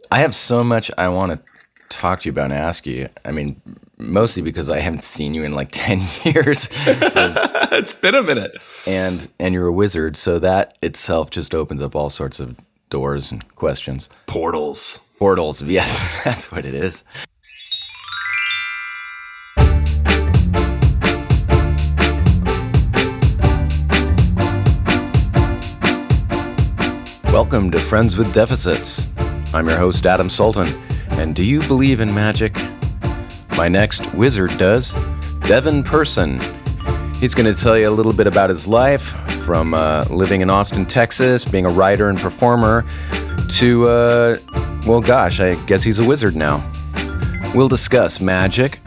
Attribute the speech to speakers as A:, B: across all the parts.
A: I have so much I want to talk to you about and ask you. I mean, mostly because I haven't seen you in like 10 years.
B: It's been a minute.
A: And you're a wizard, so that itself just opens up all sorts of doors and questions.
B: Portals.
A: Portals, yes, that's what it is. Welcome to Friends with Deficits. I'm your host, Adam Sultan. And do you believe in magic? My next wizard does, Devin Person. He's going to tell you a little bit about his life, from living in Austin, Texas, being a writer and performer, to, I guess he's a wizard now. We'll discuss magic,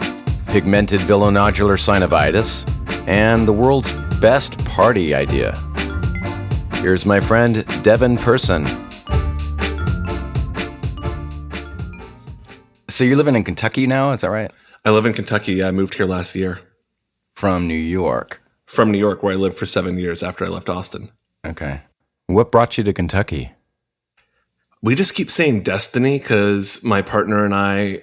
A: pigmented villonodular synovitis, and the world's best party idea. Here's my friend, Devin Person. So you're living in Kentucky now, is that right?
B: I live in Kentucky. Yeah, I moved here last year.
A: From New York?
B: From New York, where I lived for 7 years after I left Austin.
A: Okay. What brought you to Kentucky?
B: We just keep saying destiny because my partner and I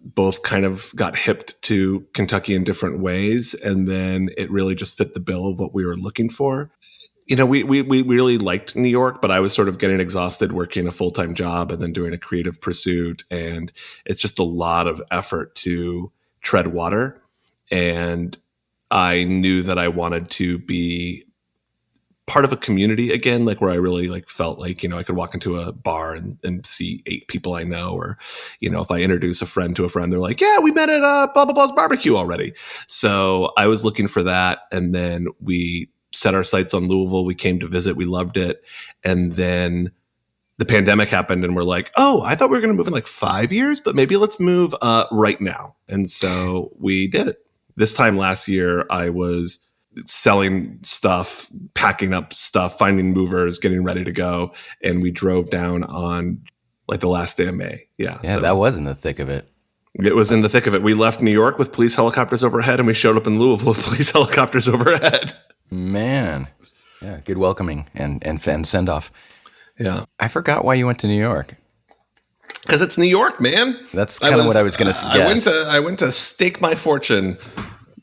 B: both kind of got hipped to Kentucky in different ways. And then it really just fit the bill of what we were looking for. You know, we really liked New York, but I was sort of getting exhausted working a full-time job and then doing a creative pursuit. And it's just a lot of effort to tread water. And I knew that I wanted to be part of a community again, like where I really felt like, I could walk into a bar and see 8 people I know, or, if I introduce a friend to a friend, they're like, yeah, we met at blah, blah, blah's barbecue already. So I was looking for that. And then we set our sights on Louisville. We came to visit. We loved it. And then the pandemic happened and we're like, oh, I thought we were going to move in like 5 years, but maybe let's move right now. And so we did it. This time last year, I was selling stuff, packing up stuff, finding movers, getting ready to go. And we drove down on like the last day of May. Yeah.
A: Yeah, that was in the thick of it.
B: It was in the thick of it. We left New York with police helicopters overhead and we showed up in Louisville with police helicopters overhead.
A: Man. Yeah, good welcoming and send off.
B: Yeah.
A: I forgot why you went to New York.
B: Because it's New York, man.
A: That's kind of what I was going to suggest.
B: I went to stake my fortune,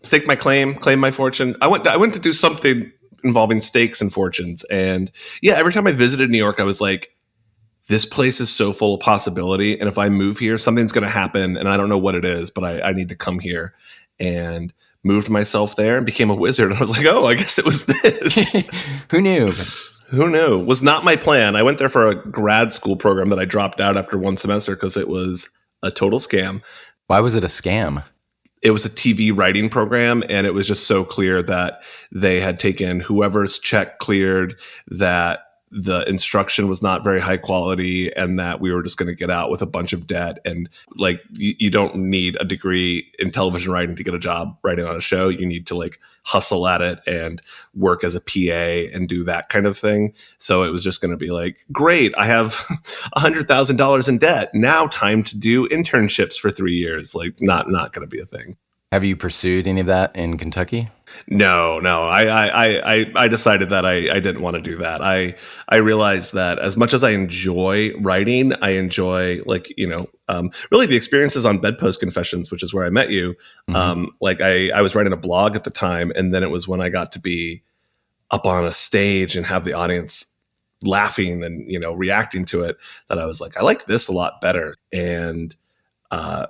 B: stake my claim my fortune. I went to do something involving stakes and fortunes. And yeah, every time I visited New York, I was like, this place is so full of possibility. And if I move here, something's going to happen. And I don't know what it is, but I need to come here. And moved myself there and became a wizard. And I was like, oh, I guess it was this.
A: Who knew?
B: Who knew? Was not my plan. I went there for a grad school program that I dropped out after one semester because it was a total scam.
A: Why was it a scam?
B: It was a TV writing program, and it was just so clear that they had taken whoever's check cleared, that the instruction was not very high quality, and that we were just going to get out with a bunch of debt. And like, you don't need a degree in television writing to get a job writing on a show. You need to hustle at it and work as a PA and do that kind of thing. So it was just going to be like, great, I have $100,000 in debt. Now time to do internships for 3 years. Like, not going to be a thing.
A: Have you pursued any of that in Kentucky?
B: No. I decided that I didn't want to do that. I realized that as much as I enjoy writing, I enjoy really the experiences on Bedpost Confessions, which is where I met you. Mm-hmm. I was writing a blog at the time, and then it was when I got to be up on a stage and have the audience laughing and reacting to it that I was like, I like this a lot better. And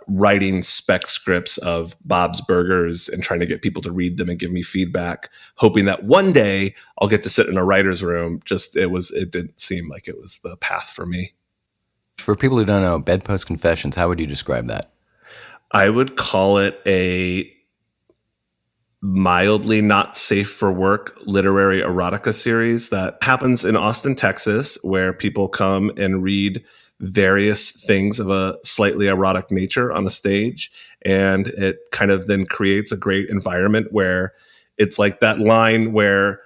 B: writing spec scripts of Bob's Burgers and trying to get people to read them and give me feedback, hoping that one day I'll get to sit in a writer's room. It didn't seem like it was the path for me.
A: For people who don't know, Bedpost Confessions, how would you describe that?
B: I would call it a mildly not safe for work literary erotica series that happens in Austin, Texas, where people come and read various things of a slightly erotic nature on a stage. And it kind of then creates a great environment where it's like that line where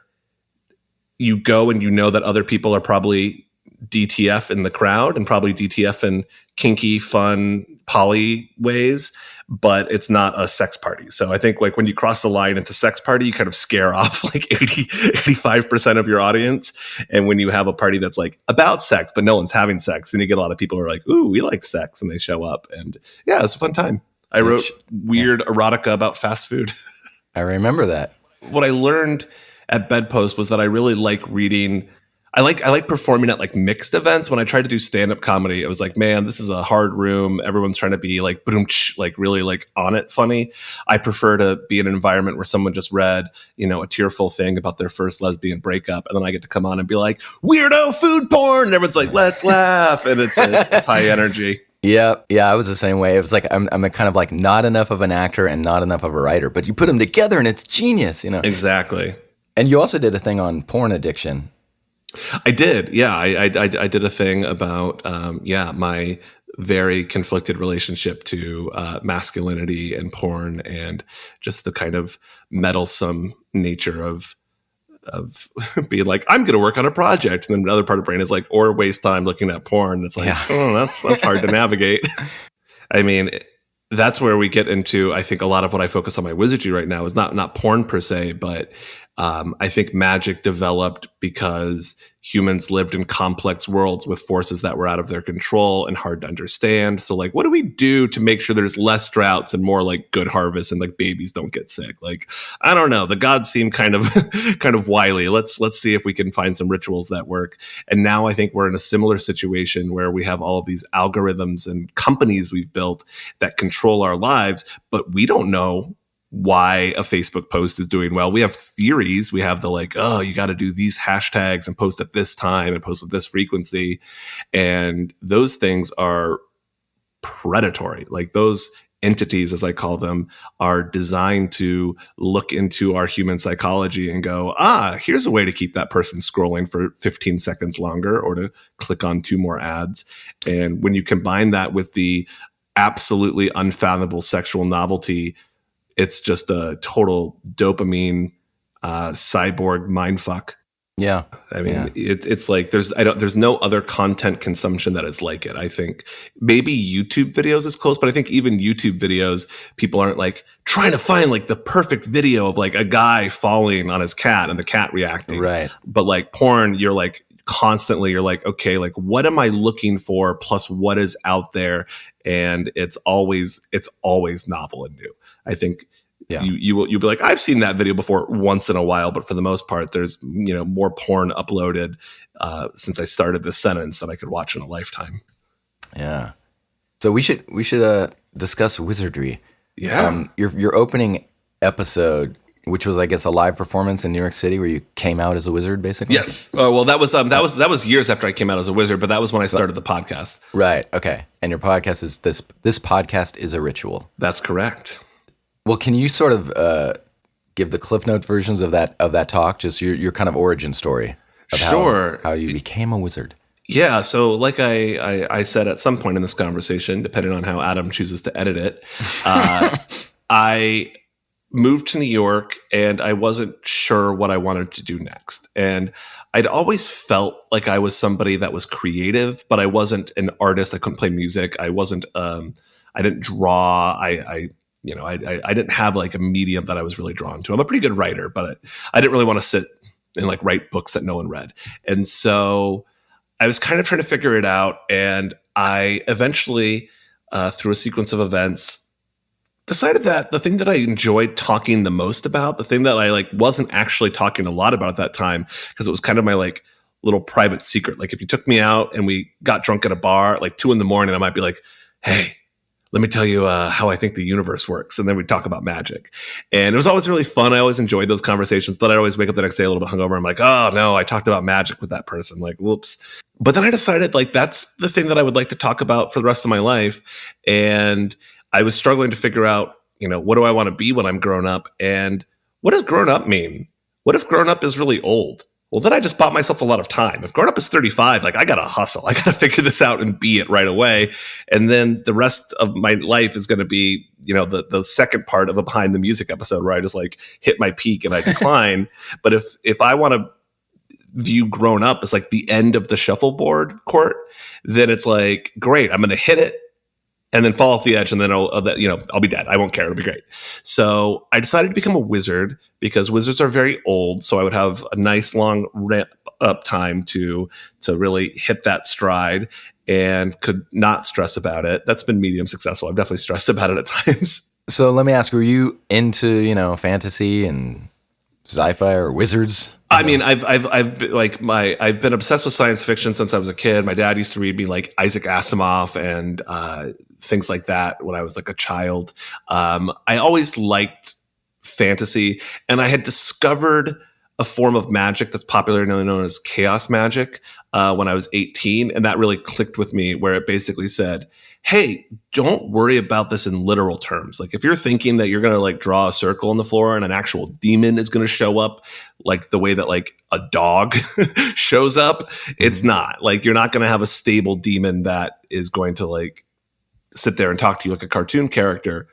B: you go and that other people are probably DTF in the crowd and probably DTF in kinky, fun, poly ways, but it's not a sex party. So I think like when you cross the line into sex party, you kind of scare off like 85% of your audience. And when you have a party that's like about sex, but no one's having sex, then you get a lot of people who are like, ooh, we like sex. And they show up. And yeah, it's a fun time. I wrote weird erotica about fast food.
A: I remember that.
B: What I learned at Bedpost was that I really like reading. I like performing at like mixed events. When I tried to do stand-up comedy, it was like, man, this is a hard room. Everyone's trying to be like boom, like really like on it funny. I prefer to be in an environment where someone just read, a tearful thing about their first lesbian breakup, and then I get to come on and be like, weirdo food porn, and everyone's like, let's laugh, and it's high energy.
A: Yeah, I was the same way. It was like I'm a kind of like not enough of an actor and not enough of a writer, but you put them together and it's genius,
B: Exactly.
A: And you also did a thing on porn addiction.
B: I did. Yeah, I did a thing about my very conflicted relationship to masculinity and porn, and just the kind of meddlesome nature of being like, I'm going to work on a project, and then the other part of the brain is like, or waste time looking at porn. It's like, that's hard to navigate. I mean, that's where we get into, I think, a lot of what I focus on my wizardry right now is not porn per se, but I think magic developed because humans lived in complex worlds with forces that were out of their control and hard to understand. So like, what do we do to make sure there's less droughts and more like good harvests and like babies don't get sick? Like, I don't know. The gods seem kind of wily. Let's see if we can find some rituals that work. And now I think we're in a similar situation where we have all of these algorithms and companies we've built that control our lives, but we don't know why a Facebook post is doing well. We have theories. We have the like, oh, you got to do these hashtags and post at this time and post with this frequency. And those things are predatory. Like those entities, as I call them, are designed to look into our human psychology and go, here's a way to keep that person scrolling for 15 seconds longer or to click on 2 more ads. And when you combine that with the absolutely unfathomable sexual novelty, it's just a total dopamine cyborg mindfuck.
A: Yeah,
B: I mean, it's like there's no other content consumption that is like it. I think maybe YouTube videos is close, but I think even YouTube videos, people aren't like trying to find like the perfect video of like a guy falling on his cat and the cat reacting.
A: Right.
B: But like porn, you're like constantly, you're like, okay, like what am I looking for? Plus what is out there, and it's always novel and new. I think you'll be like, I've seen that video before once in a while, but for the most part, there's more porn uploaded since I started this sentence than I could watch in a lifetime.
A: Yeah. So we should discuss wizardry.
B: Yeah.
A: Your opening episode, which was, I guess, a live performance in New York City where you came out as a wizard, basically.
B: Yes. Well, that was years after I came out as a wizard, but that was when I started the podcast.
A: Right. Okay. And your podcast is this podcast is a ritual.
B: That's correct.
A: Well, can you sort of give the Cliff Note versions of that talk, just your kind of origin story of how you became a wizard?
B: Yeah, so like I said at some point in this conversation, depending on how Adam chooses to edit it, I moved to New York and I wasn't sure what I wanted to do next. And I'd always felt like I was somebody that was creative, but I wasn't an artist. I couldn't play music. I wasn't. I didn't draw. I didn't have like a medium that I was really drawn to. I'm a pretty good writer, but I didn't really want to sit and like write books that no one read. And so I was kind of trying to figure it out. And I eventually, through a sequence of events, decided that the thing that I enjoyed talking the most about, the thing that I like wasn't actually talking a lot about at that time, because it was kind of my like little private secret. Like if you took me out and we got drunk at a bar at like 2 a.m, I might be like, hey, let me tell you how I think the universe works. And then we'd talk about magic. And it was always really fun. I always enjoyed those conversations, but I'd always wake up the next day a little bit hungover. I'm like, oh no, I talked about magic with that person. Like, whoops. But then I decided like, that's the thing that I would like to talk about for the rest of my life. And I was struggling to figure out, what do I want to be when I'm grown up? And what does grown up mean? What if grown up is really old? Well, then I just bought myself a lot of time. If grown up is 35, like I got to hustle. I got to figure this out and be it right away. And then the rest of my life is going to be, the second part of a behind the music episode where I just like hit my peak and I decline. But if I want to view grown up as like the end of the shuffleboard court, then it's like, great, I'm going to hit it and then fall off the edge, and then I'll be dead. I won't care. It'll be great. So I decided to become a wizard because wizards are very old. So I would have a nice long ramp up time to really hit that stride and could not stress about it. That's been medium successful. I've definitely stressed about it at times.
A: So let me ask, were you into, fantasy and sci-fi or wizards?
B: I mean, I've been obsessed with science fiction since I was a kid. My dad used to read me like Isaac Asimov and things like that when I was like a child. I always liked fantasy, and I had discovered a form of magic that's popularly known as chaos magic when I was 18, and that really clicked with me, where it basically said, hey, don't worry about this in literal terms. Like if you're thinking that you're going to like draw a circle on the floor and an actual demon is going to show up like the way that like a dog shows up, it's not. Like you're not going to have a stable demon that is going to like sit there and talk to you like a cartoon character.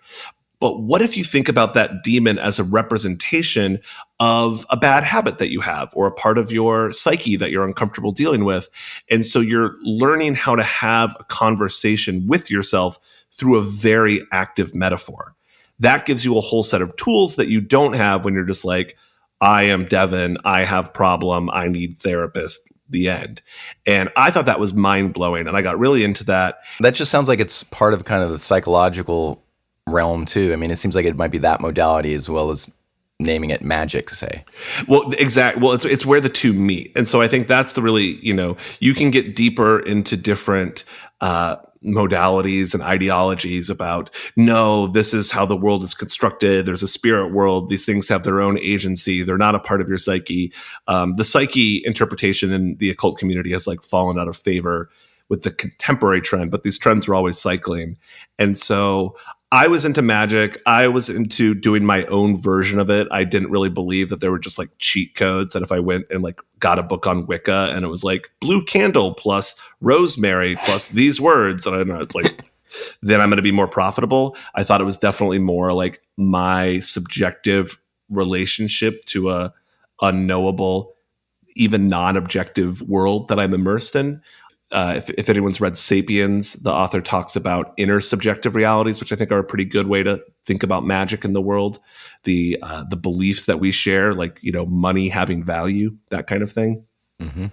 B: But what if you think about that demon as a representation of a bad habit that you have or a part of your psyche that you're uncomfortable dealing with? And so you're learning how to have a conversation with yourself through a very active metaphor. That gives you a whole set of tools that you don't have when you're just like, I am Devin, I have problem, I need therapist, the end. And I thought that was mind blowing. And I got really into that.
A: That just sounds like it's part of kind of the psychological realm too. I mean, it seems like it might be that modality as well as naming it magic, say.
B: Well, exactly. Well, it's where the two meet. And so I think that's the really, you can get deeper into different modalities and ideologies about, no, this is how the world is constructed. There's a spirit world. These things have their own agency. They're not a part of your psyche. The psyche interpretation in the occult community has like fallen out of favor with the contemporary trend, but these trends are always cycling. And so I was into magic. I was into doing my own version of it. I didn't really believe that there were just like cheat codes that if I went and like got a book on Wicca and it was like blue candle plus rosemary plus these words, and I don't know, it's like, then I'm going to be more profitable. I thought it was definitely more like my subjective relationship to a unknowable, even non-objective world that I'm immersed in. If anyone's read *Sapiens*, the author talks about inner subjective realities, which I think are a pretty good way to think about magic in the world. The beliefs that we share, like money having value, that kind of thing. Mm-hmm.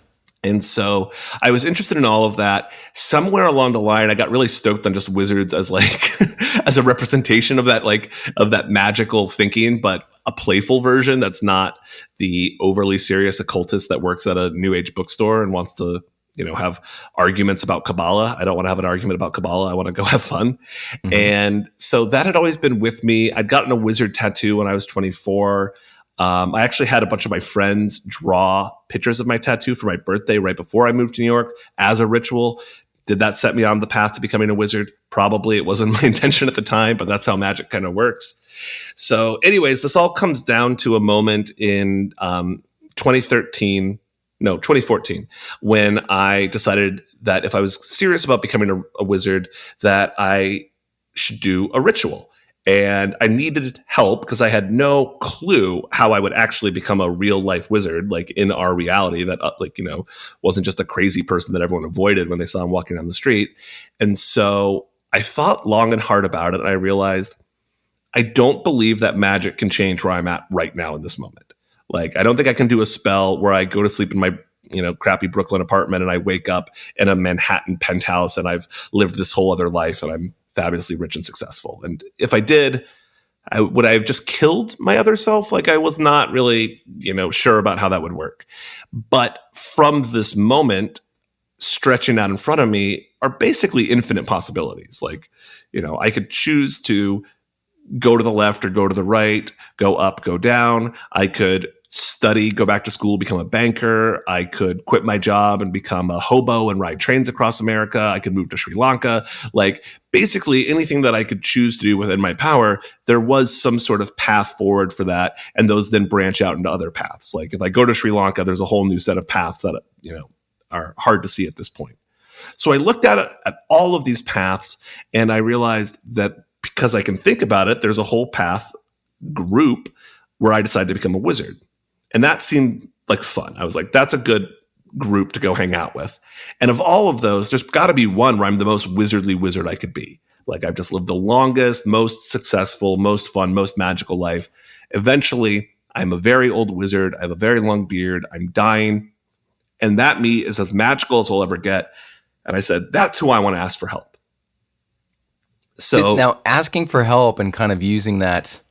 B: And so I was interested in all of that. Somewhere along the line, I got really stoked on just wizards as like as a representation of that magical thinking, but a playful version that's not the overly serious occultist that works at a New Age bookstore and wants to have arguments about Kabbalah. I don't want to have an argument about Kabbalah. I want to go have fun. Mm-hmm. And so that had always been with me. I'd gotten a wizard tattoo when I was 24. I actually had a bunch of my friends draw pictures of my tattoo for my birthday right before I moved to New York as a ritual. Did that set me on the path to becoming a wizard? Probably. It wasn't my intention at the time, but that's how magic kind of works. So anyways, this all comes down to a moment in 2014, when I decided that if I was serious about becoming a wizard, that I should do a ritual. And I needed help because I had no clue how I would actually become a real life wizard, like in our reality that, wasn't just a crazy person that everyone avoided when they saw him walking down the street. And so I thought long and hard about it. And I realized I don't believe that magic can change where I'm at right now in this moment. Like, I don't think I can do a spell where I go to sleep in my, crappy Brooklyn apartment and I wake up in a Manhattan penthouse and I've lived this whole other life and I'm fabulously rich and successful. And if I did, would I have just killed my other self? Like, I was not really, sure about how that would work. But from this moment, stretching out in front of me are basically infinite possibilities. Like, I could choose to go to the left or go to the right, go up, go down. I could study, go back to school, become a banker. I could quit my job and become a hobo and ride trains across America. I could move to Sri Lanka. Like, basically anything that I could choose to do within my power, there was some sort of path forward for that. And those then branch out into other paths. Like, if I go to Sri Lanka, there's a whole new set of paths that, are hard to see at this point. So I looked at all of these paths and I realized that because I can think about it, there's a whole path group where I decided to become a wizard. And that seemed like fun. I was like, that's a good group to go hang out with. And of all of those, there's got to be one where I'm the most wizardly wizard I could be. Like I've just lived the longest, most successful, most fun, most magical life. Eventually, I'm a very old wizard. I have a very long beard. I'm dying. And that me is as magical as we'll ever get. And I said, that's who I want to ask for help. So
A: now asking for help and kind of using that,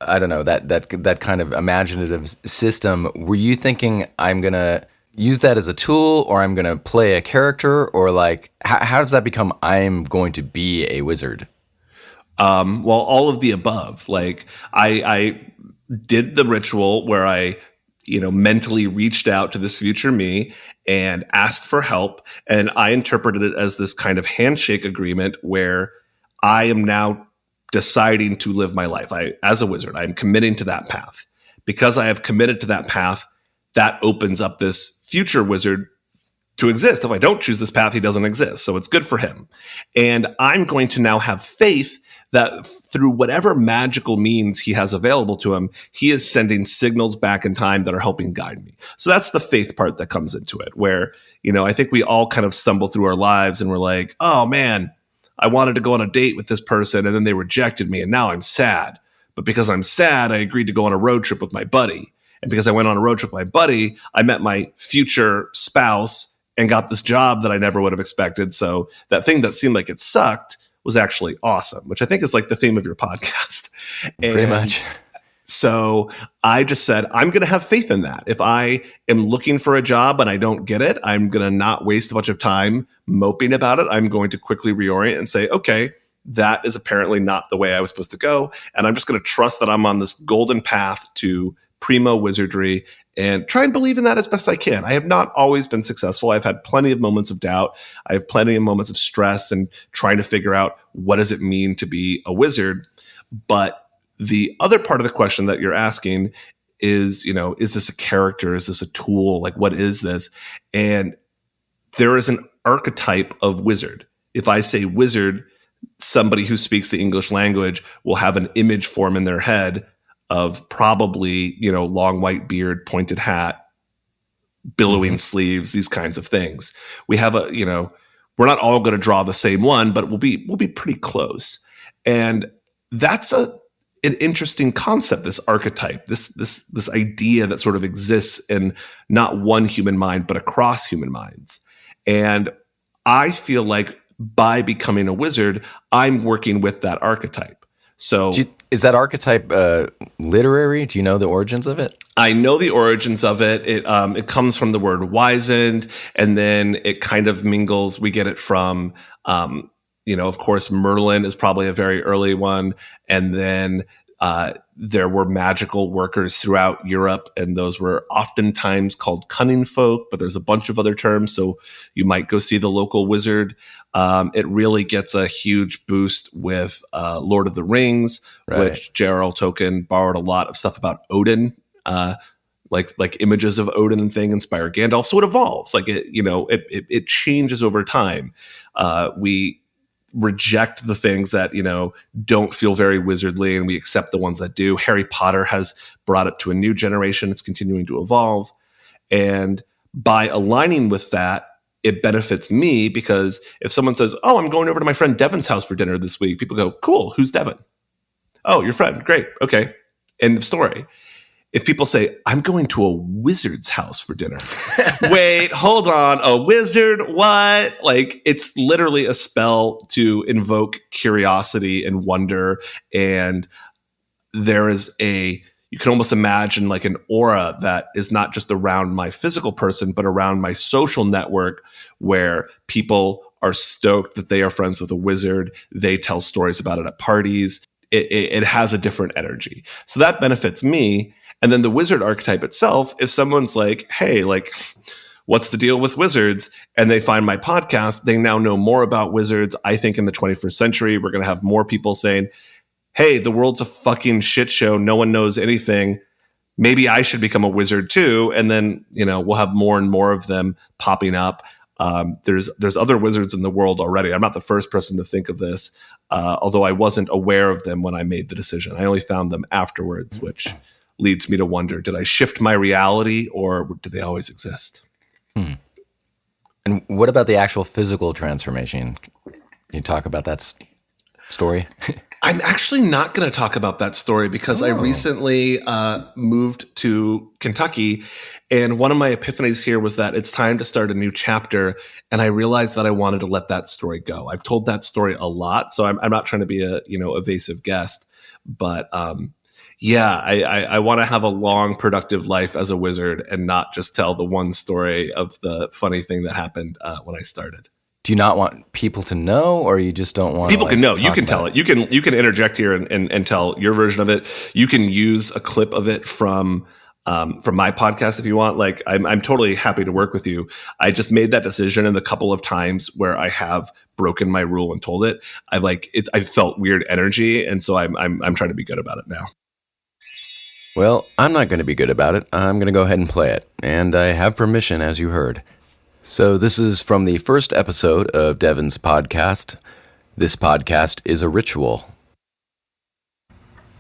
A: I don't know, that kind of imaginative system, were you thinking I'm going to use that as a tool, or I'm going to play a character, or like, how does that become I'm going to be a wizard?
B: Well, all of the above. Like I did the ritual where I, mentally reached out to this future me and asked for help. And I interpreted it as this kind of handshake agreement where I am now deciding to live my life. As a wizard, I'm committing to that path. Because I have committed to that path, that opens up this future wizard to exist. If I don't choose this path, he doesn't exist. So it's good for him. And I'm going to now have faith that through whatever magical means he has available to him, he is sending signals back in time that are helping guide me. So that's the faith part that comes into it, where, I think we all kind of stumble through our lives and we're like, oh man, I wanted to go on a date with this person and then they rejected me and now I'm sad. But because I'm sad, I agreed to go on a road trip with my buddy. And because I went on a road trip with my buddy, I met my future spouse and got this job that I never would have expected. So that thing that seemed like it sucked was actually awesome, which I think is like the theme of your podcast. And
A: pretty much.
B: So I just said, I'm going to have faith in that. If I am looking for a job and I don't get it, I'm going to not waste a bunch of time moping about it. I'm going to quickly reorient and say, okay, that is apparently not the way I was supposed to go. And I'm just going to trust that I'm on this golden path to primo wizardry and try and believe in that as best I can. I have not always been successful. I've had plenty of moments of doubt. I have plenty of moments of stress and trying to figure out what does it mean to be a wizard. But the other part of the question that you're asking is, is this a character? Is this a tool? Like, what is this? And there is an archetype of wizard. If I say wizard, somebody who speaks the English language will have an image form in their head of probably, long white beard, pointed hat, billowing sleeves, these kinds of things. We have we're not all going to draw the same one, but we'll be pretty close. And that's an interesting concept, this archetype, this idea that sort of exists in not one human mind, but across human minds. And I feel like by becoming a wizard, I'm working with that archetype. So
A: is that archetype literary? Do you know the origins of it?
B: I know the origins of it. It comes from the word wizened, and then it kind of mingles. We get it from, of course, Merlin is probably a very early one. And then there were magical workers throughout Europe, and those were oftentimes called cunning folk, but there's a bunch of other terms. So you might go see the local wizard. It really gets a huge boost with Lord of the Rings, right, which J.R.R. Tolkien borrowed a lot of stuff about Odin, like images of Odin and thing inspire Gandalf. So it evolves, like it changes over time. We reject the things that don't feel very wizardly, and we accept the ones that do. Harry Potter has brought it to a new generation. It's continuing to evolve, and by aligning with that, it benefits me, because if someone says, oh, I'm going over to my friend Devin's house for dinner this week, people go, cool, who's Devin? Oh, your friend, great, okay, end of story. If people say, I'm going to a wizard's house for dinner. Wait, hold on. A wizard? What? Like, it's literally a spell to invoke curiosity and wonder. And there is you can almost imagine like an aura that is not just around my physical person, but around my social network, where people are stoked that they are friends with a wizard. They tell stories about it at parties. It has a different energy. So that benefits me. And then the wizard archetype itself, if someone's like, hey, like, what's the deal with wizards? And they find my podcast, they now know more about wizards. I think in the 21st century, we're going to have more people saying, hey, the world's a fucking shit show. No one knows anything. Maybe I should become a wizard too. And then, we'll have more and more of them popping up. There's other wizards in the world already. I'm not the first person to think of this, although I wasn't aware of them when I made the decision. I only found them afterwards, which leads me to wonder, did I shift my reality or did they always exist?
A: And what about the actual physical transformation? Can you talk about that story?
B: I'm actually not going to talk about that story because I recently moved to Kentucky, and one of my epiphanies here was that it's time to start a new chapter, and I realized that I wanted to let that story go. I've told that story a lot, so I'm not trying to be a evasive guest, but I want to have a long, productive life as a wizard and not just tell the one story of the funny thing that happened when I started.
A: Do you not want people to know, or you just don't want
B: people
A: to,
B: can know? You can tell it. You can interject here and tell your version of it. You can use a clip of it from my podcast if you want. Like I'm totally happy to work with you. I just made that decision, and the couple of times where I have broken my rule and told it, I felt weird energy, and so I'm trying to be good about it now.
A: Well, I'm not going to be good about it. I'm going to go ahead and play it, and I have permission, as you heard. So this is from the first episode of Devin's podcast. This podcast is a ritual.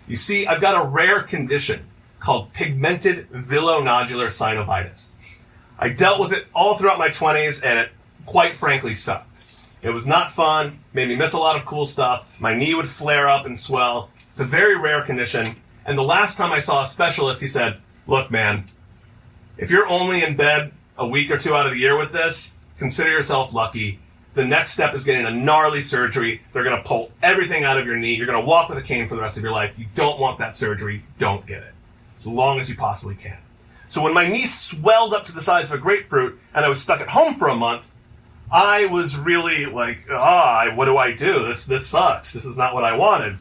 C: You see, I've got a rare condition called pigmented villonodular synovitis. I dealt with it all throughout my 20s, and it quite frankly sucked. It was not fun, made me miss a lot of cool stuff. My knee would flare up and swell. It's a very rare condition. And the last time I saw a specialist, he said, "Look, man, if you're only in bed a week or two out of the year with this, consider yourself lucky. The next step is getting a gnarly surgery. They're going to pull everything out of your knee. You're going to walk with a cane for the rest of your life. You don't want that surgery. Don't get it. As long as you possibly can." So when my knee swelled up to the size of a grapefruit and I was stuck at home for a month, I was really like, what do I do? This sucks. This is not what I wanted.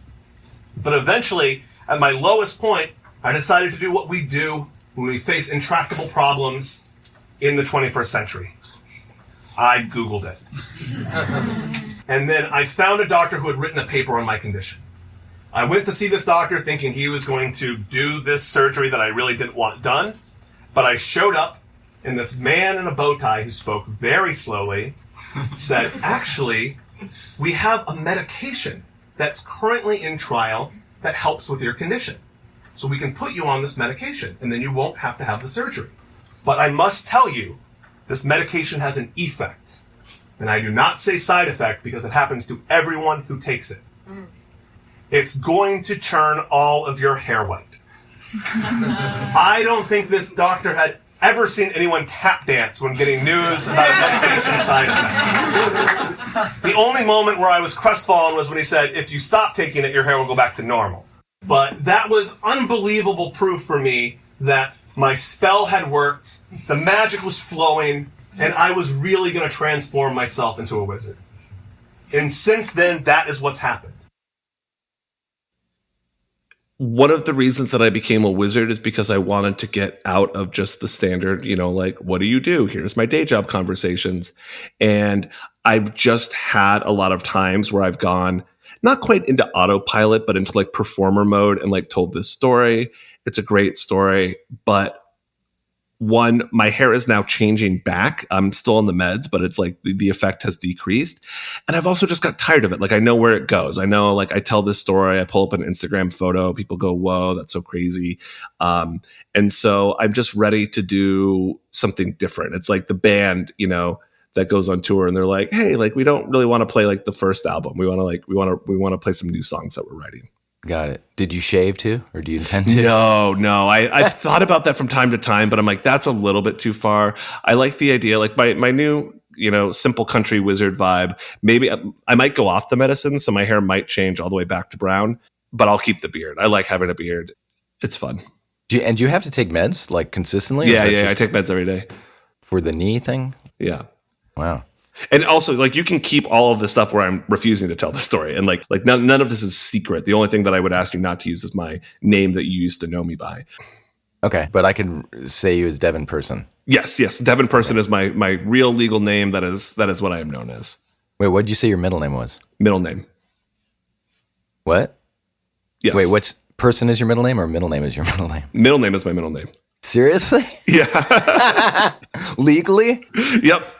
C: But eventually, at my lowest point, I decided to do what we do when we face intractable problems in the 21st century. I Googled it. And then I found a doctor who had written a paper on my condition. I went to see this doctor thinking he was going to do this surgery that I really didn't want done. But I showed up, and this man in a bow tie who spoke very slowly said, "Actually, we have a medication that's currently in trial that helps with your condition. So we can put you on this medication, and then you won't have to have the surgery. But I must tell you, this medication has an effect. And I do not say side effect because it happens to everyone who takes it. It's going to turn all of your hair white." I don't think this doctor had ever seen anyone tap dance when getting news about a medication side effect. The only moment where I was crestfallen was when he said, "If you stop taking it, your hair will go back to normal." But that was unbelievable proof for me that my spell had worked, the magic was flowing, and I was really going to transform myself into a wizard. And since then, that is what's happened.
B: One of the reasons that I became a wizard is because I wanted to get out of just the standard, like, what do you do? Here's my day job conversations. And I've just had a lot of times where I've gone not quite into autopilot, but into like performer mode and like told this story. It's a great story, but one, my hair is now changing back. I'm still on the meds, but it's like the effect has decreased. And I've also just got tired of it. Like I know where it goes. I know, like I tell this story, I pull up an Instagram photo, people go, "Whoa, that's so crazy." And so I'm just ready to do something different. It's like the band, that goes on tour and they're like, "Hey, like we don't really want to play like the first album. We want to play some new songs that we're writing."
A: Got it. Did you shave too, or do you intend to?
B: No. I've thought about that from time to time, but I'm like, that's a little bit too far. I like the idea, like my new, simple country wizard vibe. Maybe I might go off the medicine, so my hair might change all the way back to brown, but I'll keep the beard. I like having a beard. It's fun.
A: Do you have to take meds like consistently?
B: Yeah. I take meds every day.
A: For the knee thing?
B: Yeah.
A: Wow.
B: And also, like, you can keep all of the stuff where I'm refusing to tell the story. And like none of this is secret. The only thing that I would ask you not to use is my name that you used to know me by.
A: Okay. But I can say you as Devin Person.
B: Yes. Devin Person is my real legal name. That is what I am known as.
A: Wait, what did you say your middle name was?
B: Middle name.
A: What?
B: Yes.
A: Wait, what's Person is your middle name or middle name is your middle name?
B: Middle name is my middle name.
A: Seriously?
B: Yeah.
A: Legally?
B: Yep.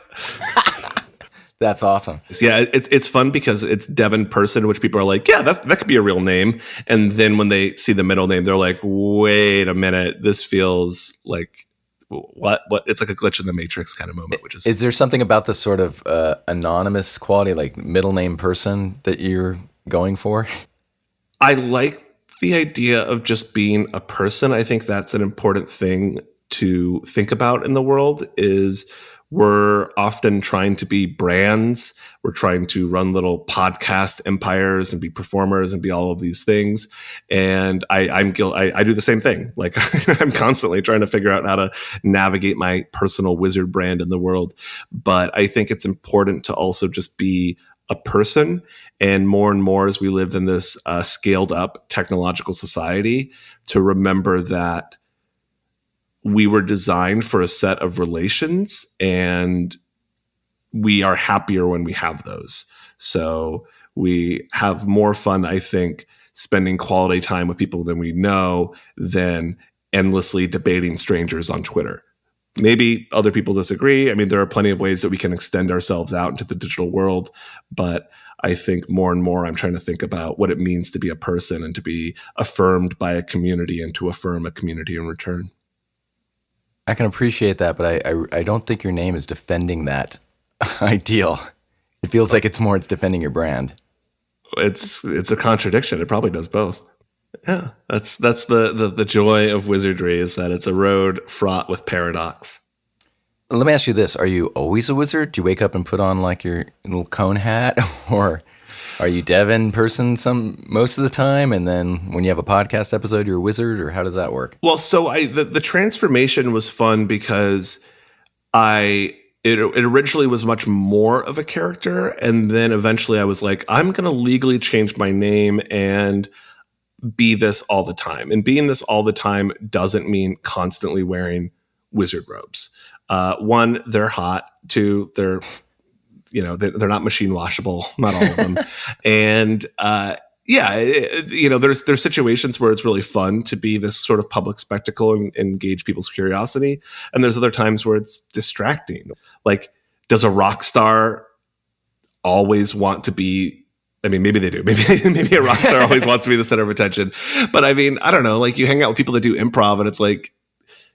A: That's awesome.
B: Yeah, it's fun because it's Devin Person, which people are like, yeah, that could be a real name. And then when they see the middle name, they're like, wait a minute, this feels like what? It's like a glitch in the matrix kind of moment. Which
A: Is there something about the sort of anonymous quality, like middle name Person, that you're going for?
B: I like the idea of just being a person. I think that's an important thing to think about in the world. Is we're often trying to be brands. We're trying to run little podcast empires and be performers and be all of these things. And I do the same thing. Like I'm constantly trying to figure out how to navigate my personal wizard brand in the world. But I think it's important to also just be a person. And more as we live in this scaled up technological society, to remember that we were designed for a set of relations, and we are happier when we have those. So we have more fun, I think, spending quality time with people than we know than endlessly debating strangers on Twitter. Maybe other people disagree. I mean, there are plenty of ways that we can extend ourselves out into the digital world, but I think more and more I'm trying to think about what it means to be a person and to be affirmed by a community and to affirm a community in return.
A: I can appreciate that, but I don't think your name is defending that ideal. It feels like it's defending your brand.
B: It's a contradiction. It probably does both. Yeah, that's the joy of wizardry, is that it's a road fraught with paradox.
A: Let me ask you this. Are you always a wizard? Do you wake up and put on like your little cone hat? Or are you Devin Person most of the time, and then when you have a podcast episode, you're a wizard? Or how does that work?
B: Well, so the transformation was fun because it originally was much more of a character, and then eventually I was like, I'm going to legally change my name and be this all the time. And being this all the time doesn't mean constantly wearing wizard robes. One, they're hot. Two, they're not machine washable, not all of them. And there's situations where it's really fun to be this sort of public spectacle and engage people's curiosity. And there's other times where it's distracting. Like, does a rock star always want to be? I mean, maybe they do. Maybe a rock star always wants to be the center of attention. But I mean, I don't know. Like, you hang out with people that do improv, and it's like,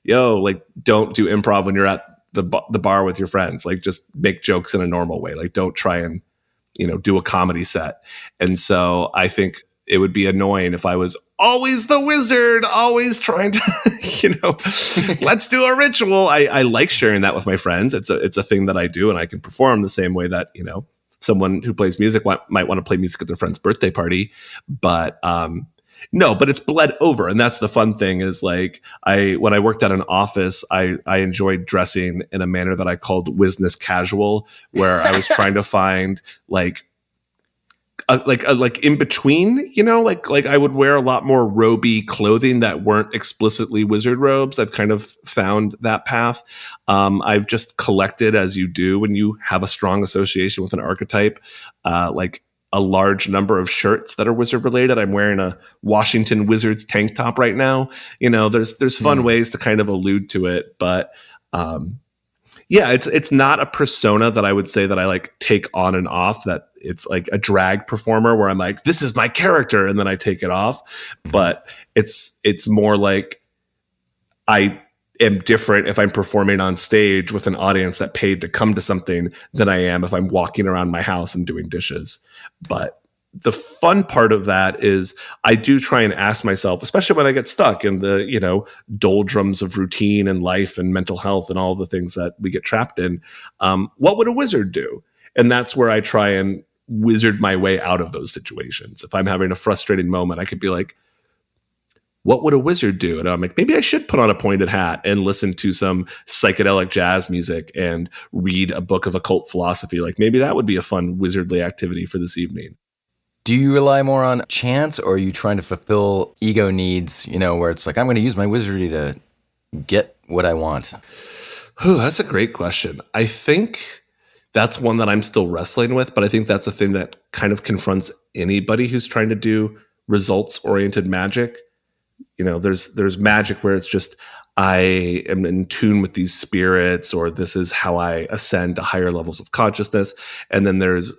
B: yo, like, don't do improv when you're at the bar with your friends. Like, just make jokes in a normal way. Like, don't try and, do a comedy set. And so I think it would be annoying if I was always the wizard, always trying to, let's do a ritual. I like sharing that with my friends. It's a thing that I do, and I can perform the same way that, someone who plays music might want to play music at their friend's birthday party. But no, but it's bled over. And that's the fun thing, is like, when I worked at an office, I enjoyed dressing in a manner that I called business casual, where I was trying to find like in between, like I would wear a lot more roby clothing that weren't explicitly wizard robes. I've kind of found that path. I've just collected, as you do when you have a strong association with an archetype, like a large number of shirts that are wizard related. I'm wearing a Washington Wizards tank top right now. There's fun ways to kind of allude to it, but it's not a persona that I would say that I like take on and off, that it's like a drag performer where I'm like, this is my character, and then I take it off. But it's more like I am different if I'm performing on stage with an audience that paid to come to something than I am if I'm walking around my house and doing dishes. But the fun part of that is I do try and ask myself, especially when I get stuck in the, doldrums of routine and life and mental health and all the things that we get trapped in, what would a wizard do? And that's where I try and wizard my way out of those situations. If I'm having a frustrating moment, I could be like, what would a wizard do? And I'm like, maybe I should put on a pointed hat and listen to some psychedelic jazz music and read a book of occult philosophy. Like, maybe that would be a fun wizardly activity for this evening.
A: Do you rely more on chance, or are you trying to fulfill ego needs, where it's like, I'm going to use my wizardry to get what I want?
B: That's a great question. I think that's one that I'm still wrestling with, but I think that's a thing that kind of confronts anybody who's trying to do results-oriented magic. there's magic where it's just I am in tune with these spirits, or this is how I ascend to higher levels of consciousness. And then there's,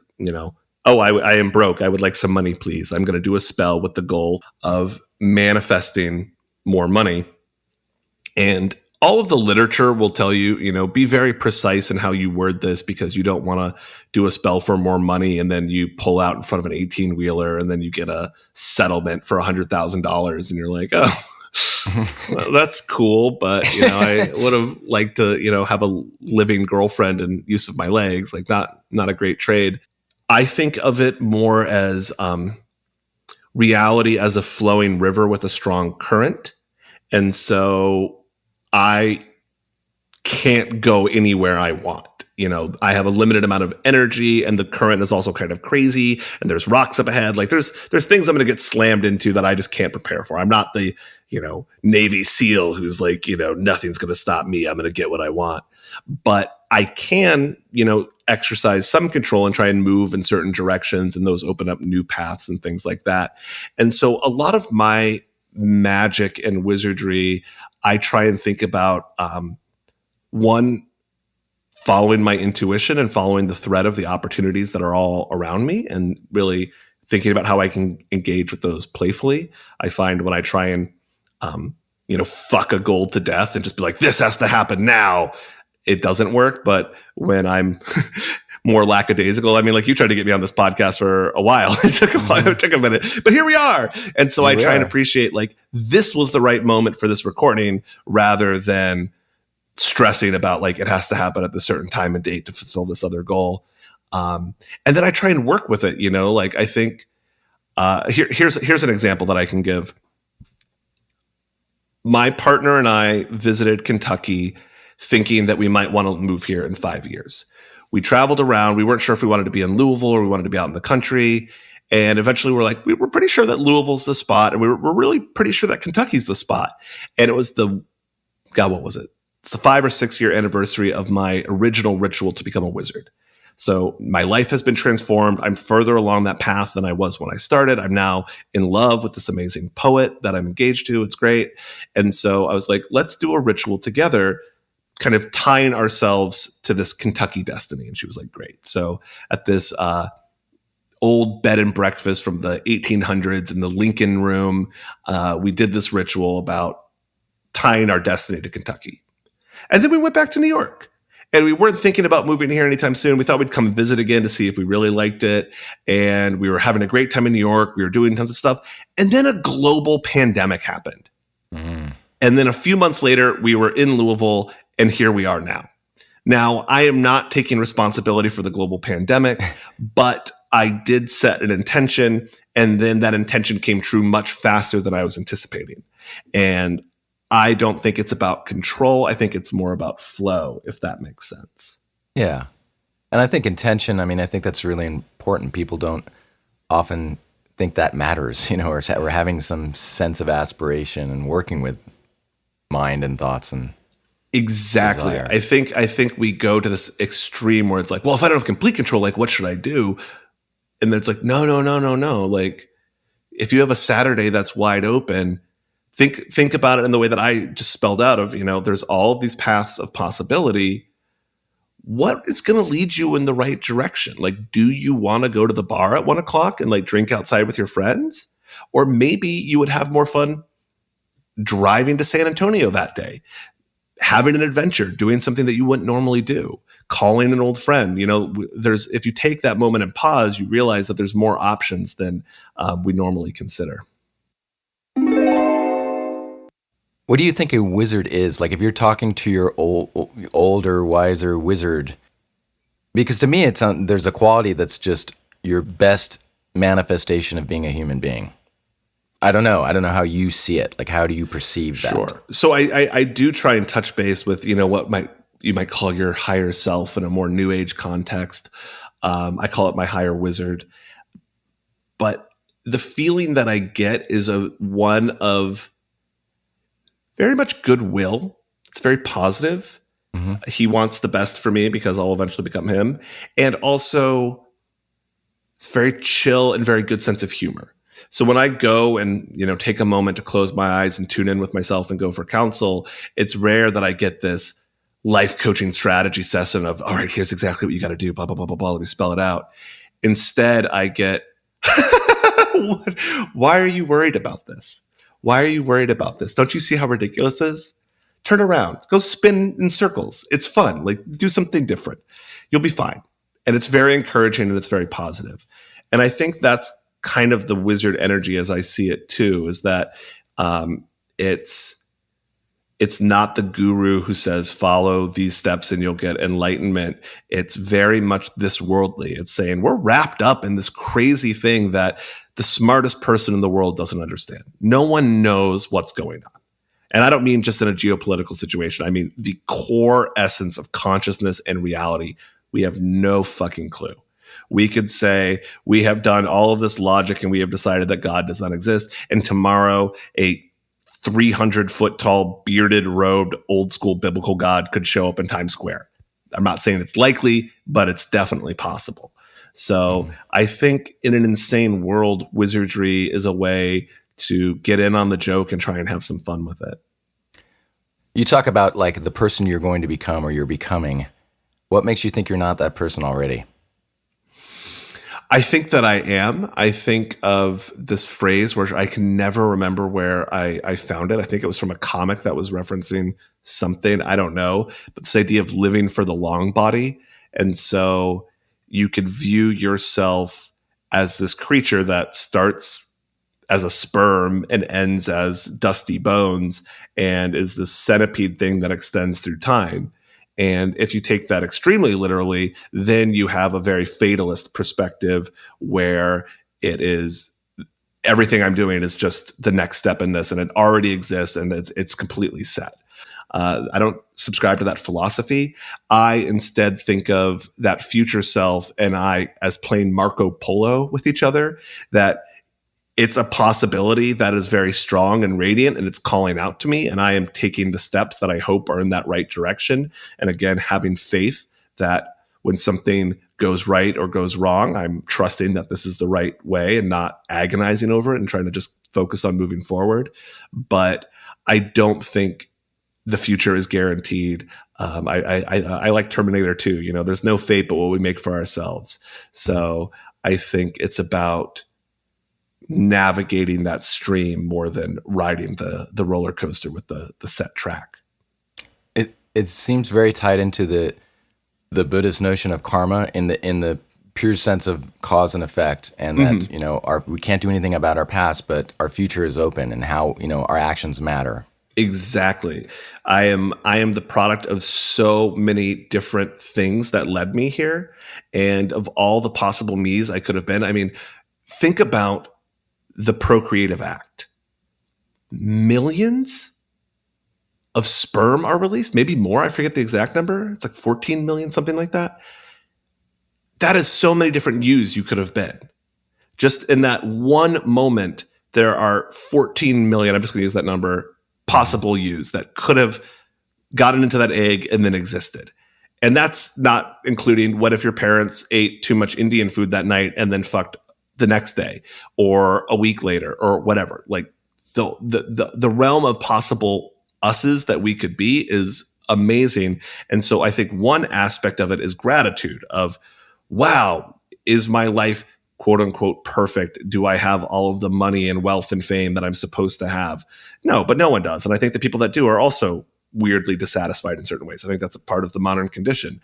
B: oh, I am broke. I would like some money, please. I'm going to do a spell with the goal of manifesting more money. And all of the literature will tell you, be very precise in how you word this, because you don't want to do a spell for more money and then you pull out in front of an 18-wheeler and then you get a settlement for $100,000 and you're like, oh, well, that's cool. But, I would have liked to, have a living girlfriend and use of my legs. Like not a great trade. I think of it more as reality as a flowing river with a strong current. And so I can't go anywhere I want. I have a limited amount of energy, and the current is also kind of crazy, and there's rocks up ahead. Like there's things I'm going to get slammed into that I just can't prepare for. I'm not the, Navy SEAL who's like, nothing's going to stop me. I'm going to get what I want. But I can, exercise some control and try and move in certain directions, and those open up new paths and things like that. And so a lot of my magic and wizardry, I try and think about one, following my intuition and following the thread of the opportunities that are all around me, and really thinking about how I can engage with those playfully. I find when I try and fuck a goal to death and just be like, this has to happen now, it doesn't work. But when I'm more lackadaisical, like you tried to get me on this podcast for a while. It took a while. It took a minute, but here we are. And so I try and appreciate, like, this was the right moment for this recording, rather than stressing about, like, it has to happen at this certain time and date to fulfill this other goal. And then I try and work with it, like, I think here's an example that I can give. My partner and I visited Kentucky thinking that we might want to move here in 5 years. We traveled around. We weren't sure if we wanted to be in Louisville or we wanted to be out in the country. And eventually we're like, we were pretty sure that Louisville's the spot. And we're really pretty sure that Kentucky's the spot. And it was what was it? It's the 5 or 6 year anniversary of my original ritual to become a wizard. So my life has been transformed. I'm further along that path than I was when I started. I'm now in love with this amazing poet that I'm engaged to. It's great. And so I was like, let's do a ritual together, kind of tying ourselves to this Kentucky destiny. And she was like, great. So at this old bed and breakfast from the 1800s in the Lincoln Room, we did this ritual about tying our destiny to Kentucky. And then we went back to New York. And we weren't thinking about moving here anytime soon. We thought we'd come visit again to see if we really liked it. And we were having a great time in New York. We were doing tons of stuff. And then a global pandemic happened. And then a few months later, we were in Louisville, and here we are now. Now, I am not taking responsibility for the global pandemic, but I did set an intention, and then that intention came true much faster than I was anticipating. And I don't think it's about control. I think it's more about flow, if that makes sense.
A: Yeah. And I think intention, I think that's really important. People don't often think that matters, or having some sense of aspiration and working with mind and thoughts and
B: exactly
A: desire.
B: I think we go to this extreme where it's like, well, if I don't have complete control, like, what should I do? And then it's like, no. Like, if you have a Saturday that's wide open, think about it in the way that I just spelled out of, there's all of these paths of possibility. What is going to lead you in the right direction? Like, do you want to go to the bar at 1 o'clock and, like, drink outside with your friends? Or maybe you would have more fun driving to San Antonio that day, having an adventure, doing something that you wouldn't normally do, calling an old friend. If you take that moment and pause, you realize that there's more options than we normally consider.
A: What do you think a wizard is? Like, if you're talking to your older, wiser wizard, because to me, there's a quality that's just your best manifestation of being a human being. I don't know how you see it. Like, how do you perceive that?
B: Sure. So I do try and touch base with, what you might call your higher self in a more new age context. I call it my higher wizard. But the feeling that I get is one of very much goodwill. It's very positive. Mm-hmm. He wants the best for me because I'll eventually become him. And also, it's very chill and very good sense of humor. So when I go and, take a moment to close my eyes and tune in with myself and go for counsel, it's rare that I get this life coaching strategy session of, all right, here's exactly what you got to do, blah, blah, blah, blah, blah. Let me spell it out. Instead, I get, why are you worried about this? Why are you worried about this? Don't you see how ridiculous it is? Turn around, go spin in circles. It's fun. Like, do something different. You'll be fine. And it's very encouraging and it's very positive. And I think that's kind of the wizard energy as I see it too, is that it's not the guru who says, follow these steps and you'll get enlightenment. It's very much this worldly. It's saying we're wrapped up in this crazy thing that the smartest person in the world doesn't understand. No one knows what's going on. And I don't mean just in a geopolitical situation. I mean the core essence of consciousness and reality. We have no fucking clue. We could say we have done all of this logic and we have decided that God does not exist. And tomorrow, a 300-foot tall, bearded, robed, old school biblical God could show up in Times Square. I'm not saying it's likely, but it's definitely possible. So I think in an insane world, wizardry is a way to get in on the joke and try and have some fun with it.
A: You talk about like the person you're going to become or you're becoming. What makes you think you're not that person already?
B: I think that I am. I think of this phrase where I can never remember where I found it. I think it was from a comic that was referencing something. I don't know. But this idea of living for the long body. And so you could view yourself as this creature that starts as a sperm and ends as dusty bones and is this centipede thing that extends through time. And if you take that extremely literally, then you have a very fatalist perspective where it is everything I'm doing is just the next step in this and it already exists and it's completely set. I don't subscribe to that philosophy. I instead think of that future self and I as playing Marco Polo with each other, that it's a possibility that is very strong and radiant and it's calling out to me. And I am taking the steps that I hope are in that right direction. And again, having faith that when something goes right or goes wrong, I'm trusting that this is the right way and not agonizing over it and trying to just focus on moving forward. But I don't think the future is guaranteed. I like Terminator 2. There's no fate but what we make for ourselves. So I think it's about navigating that stream more than riding the roller coaster with the set track.
A: It seems very tied into the Buddhist notion of karma in the pure sense of cause and effect, and that we can't do anything about our past, but our future is open, and how our actions matter.
B: Exactly. I am the product of so many different things that led me here, and of all the possible me's I could have been. I mean, think about the procreative act. Millions of sperm are released, maybe more. I forget the exact number. It's like 14 million, something like that. That is so many different yous you could have been. Just in that one moment, there are 14 million, I'm just going to use that number, possible yous that could have gotten into that egg and then existed. And that's not including what if your parents ate too much Indian food that night and then fucked the next day or a week later or whatever. Like the realm of possible us's that we could be is amazing. And so I think one aspect of it is gratitude of, wow, is my life quote unquote perfect? Do I have all of the money and wealth and fame that I'm supposed to have? No, but no one does. And I think the people that do are also weirdly dissatisfied in certain ways. I think that's a part of the modern condition.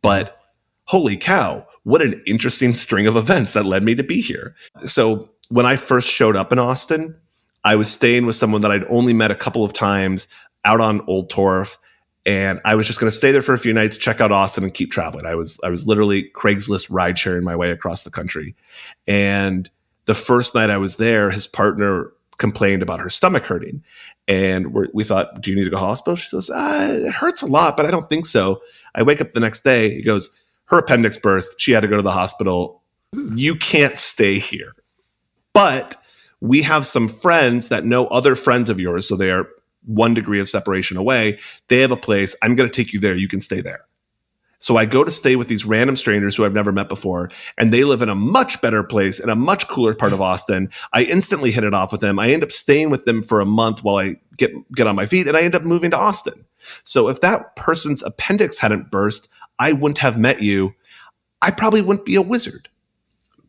B: But holy cow, what an interesting string of events that led me to be here. So when I first showed up in Austin, I was staying with someone that I'd only met a couple of times out on Old Torf. And I was just going to stay there for a few nights, check out Austin and keep traveling. I was literally Craigslist ride sharing my way across the country. And the first night I was there, his partner complained about her stomach hurting. And we thought, do you need to go to the hospital? She says, it hurts a lot, but I don't think so. I wake up the next day. He goes, her appendix burst. She had to go to the hospital. You can't stay here. But we have some friends that know other friends of yours. So they are 1 degree of separation away. They have a place. I'm going to take you there. You can stay there. So I go to stay with these random strangers who I've never met before, and they live in a much better place in a much cooler part of Austin. I instantly hit it off with them. I end up staying with them for a month while I get on my feet, and I end up moving to Austin. So if that person's appendix hadn't burst, I wouldn't have met you. I probably wouldn't be a wizard.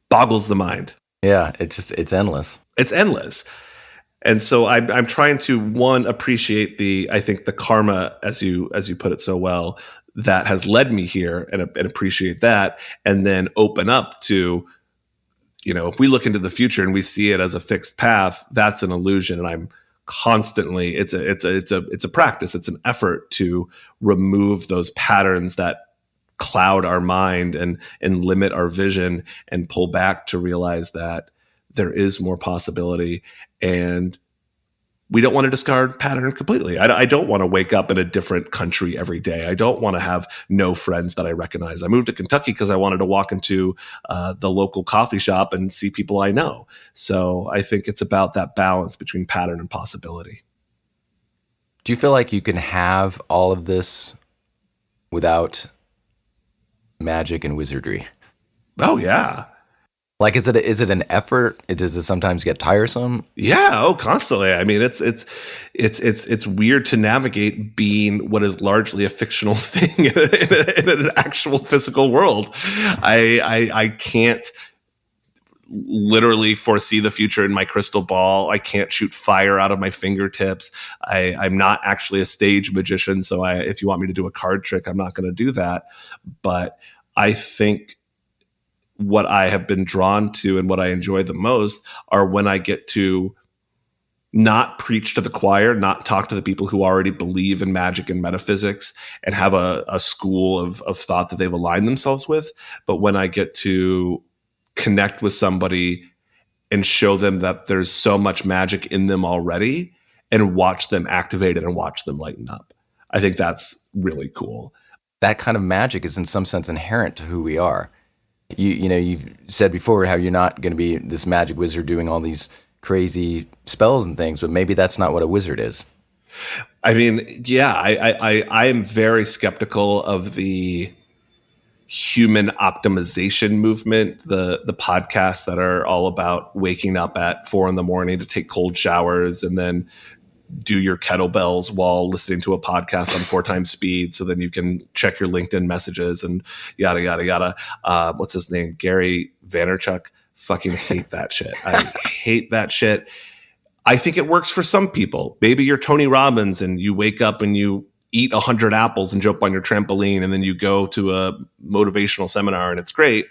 B: Boggles the mind.
A: Yeah, it's endless.
B: It's endless. And so I'm trying to, one, appreciate the karma, as you put it so well, that has led me here, and appreciate that, and then open up to, if we look into the future and we see it as a fixed path, that's an illusion. And I'm constantly, it's a practice. It's an effort to remove those patterns that cloud our mind and limit our vision, and pull back to realize that there is more possibility. And we don't want to discard pattern completely. I don't want to wake up in a different country every day. I don't want to have no friends that I recognize. I moved to Kentucky because I wanted to walk into the local coffee shop and see people I know. So I think it's about that balance between pattern and possibility.
A: Do you feel like you can have all of this without magic and wizardry?
B: Oh, yeah.
A: Like, is it an effort? Does it sometimes get tiresome?
B: Yeah. Oh, constantly. I mean, it's weird to navigate being what is largely a fictional thing in an actual physical world. I can't literally foresee the future in my crystal ball. I can't shoot fire out of my fingertips. I'm not actually a stage magician. So if you want me to do a card trick, I'm not going to do that. But I think what I have been drawn to and what I enjoy the most are when I get to not preach to the choir, not talk to the people who already believe in magic and metaphysics and have a school of thought that they've aligned themselves with, but when I get to connect with somebody and show them that there's so much magic in them already, and watch them activate it and watch them lighten up. I think that's really cool.
A: That kind of magic is in some sense inherent to who we are. You've said before how you're not going to be this magic wizard doing all these crazy spells and things, but maybe that's not what a wizard is.
B: I mean, yeah, I am very skeptical of the human optimization movement, the podcasts that are all about waking up at 4 a.m. to take cold showers and then do your kettlebells while listening to a podcast on 4 times speed, so then you can check your LinkedIn messages and yada, yada, yada. What's his name? Gary Vaynerchuk. Fucking hate that shit. I hate that shit. I think it works for some people. Maybe you're Tony Robbins and you wake up and you eat 100 apples and jump on your trampoline, and then you go to a motivational seminar and it's great.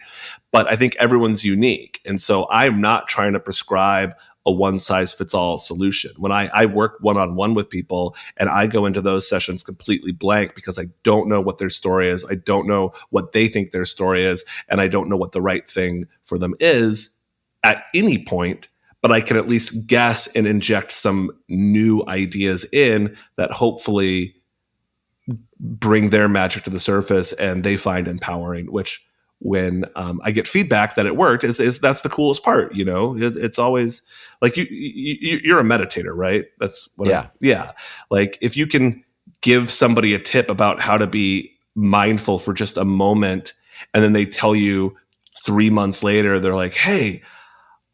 B: But I think everyone's unique. And so I'm not trying to prescribe a one-size-fits-all solution. When I work one-on-one with people and I go into those sessions completely blank because I don't know what their story is, I don't know what they think their story is, and I don't know what the right thing for them is at any point, but I can at least guess and inject some new ideas in that hopefully bring their magic to the surface and they find empowering, which when I get feedback that it worked is that's the coolest part. It's always like you're a meditator, right? That's what yeah. Like if you can give somebody a tip about how to be mindful for just a moment, and then they tell you 3 months later, they're like, hey,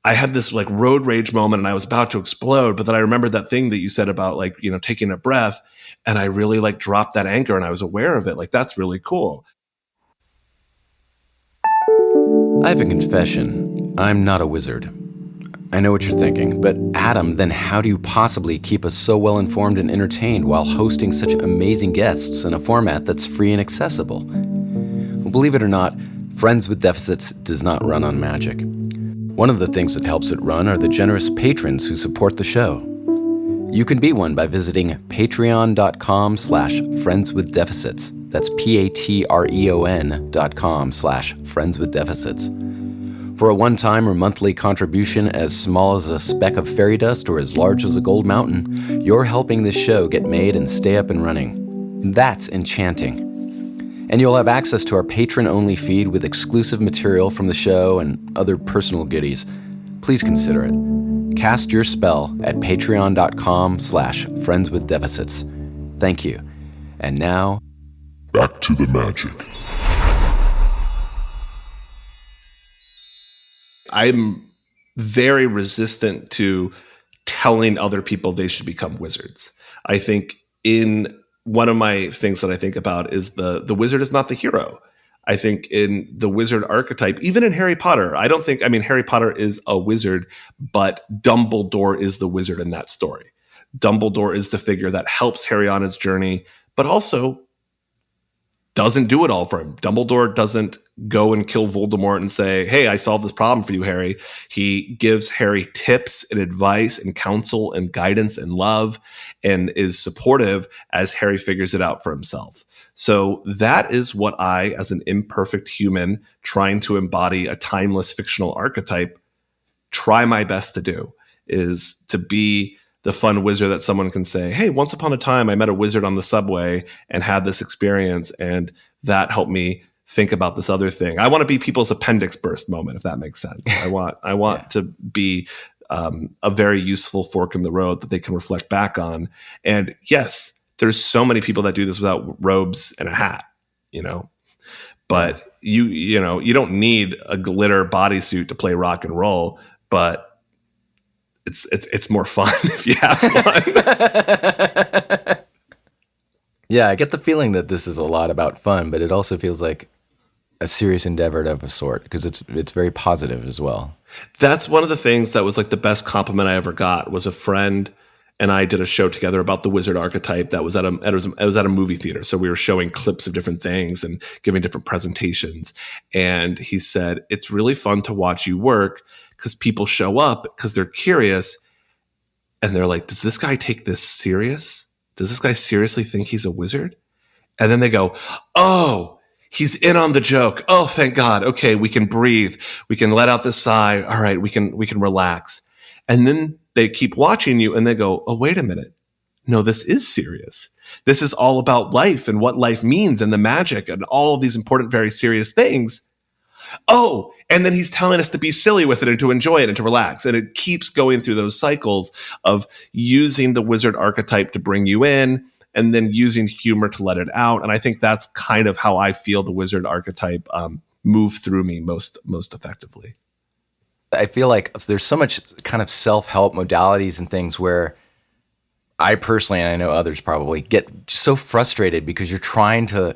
B: I had this like road rage moment and I was about to explode, but then I remembered that thing that you said about like, taking a breath, and I really like dropped that anchor and I was aware of it. Like, that's really cool.
A: I have a confession. I'm not a wizard. I know what you're thinking, but Adam, then how do you possibly keep us so well informed and entertained while hosting such amazing guests in a format that's free and accessible? Well, believe it or not, Friends with Deficits does not run on magic. One of the things that helps it run are the generous patrons who support the show. You can be one by visiting patreon.com/friendswithdeficits. That's patreon.com/friendswithdeficits. For a one-time or monthly contribution as small as a speck of fairy dust or as large as a gold mountain, you're helping this show get made and stay up and running. That's enchanting. And you'll have access to our patron-only feed with exclusive material from the show and other personal goodies. Please consider it. Cast your spell at patreon.com/friendswithdeficits. Thank you. And now,
D: back to the magic.
B: I'm very resistant to telling other people they should become wizards. I think in one of my things that I think about is the wizard is not the hero. I think in the wizard archetype, even in Harry Potter, Harry Potter is a wizard, but Dumbledore is the wizard in that story. Dumbledore is the figure that helps Harry on his journey, but also doesn't do it all for him. Dumbledore doesn't go and kill Voldemort and say, hey, I solved this problem for you, Harry. He gives Harry tips and advice and counsel and guidance and love and is supportive as Harry figures it out for himself. So that is what I, as an imperfect human trying to embody a timeless fictional archetype, try my best to do, is to be the fun wizard that someone can say, hey, once upon a time I met a wizard on the subway and had this experience, and that helped me think about this other thing. I want to be people's appendix burst moment, if that makes sense. I want to be a very useful fork in the road that they can reflect back on. And yes, there's so many people that do this without robes and a hat, but you don't need a glitter bodysuit to play rock and roll, but it's more fun if you have fun.
A: Yeah, I get the feeling that this is a lot about fun, but it also feels like a serious endeavor of a sort, because it's very positive as well.
B: That's one of the things that was like the best compliment I ever got. Was a friend and I did a show together about the wizard archetype that was at a movie theater. So we were showing clips of different things and giving different presentations. And he said, it's really fun to watch you work because people show up because they're curious and they're like, does this guy take this serious? Does this guy seriously think he's a wizard? And then they go, oh, he's in on the joke. Oh, thank God. Okay, we can breathe. We can let out the sigh. All right, we can relax. And then they keep watching you and they go, oh, wait a minute. No, this is serious. This is all about life and what life means and the magic and all of these important, very serious things. Oh, and then he's telling us to be silly with it and to enjoy it and to relax. And it keeps going through those cycles of using the wizard archetype to bring you in and then using humor to let it out. And I think that's kind of how I feel the wizard archetype move through me most effectively.
A: I feel like there's so much kind of self-help modalities and things where I personally, and I know others probably, get so frustrated because you're trying to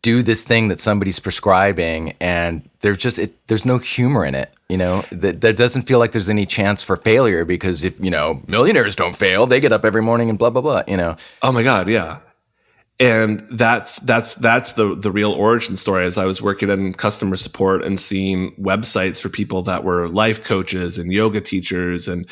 A: do this thing that somebody's prescribing and there's no humor in it, that doesn't feel like there's any chance for failure because if, millionaires don't fail, they get up every morning and blah, blah, blah,
B: Oh my God. Yeah. And that's the real origin story. As I was working in customer support and seeing websites for people that were life coaches and yoga teachers and,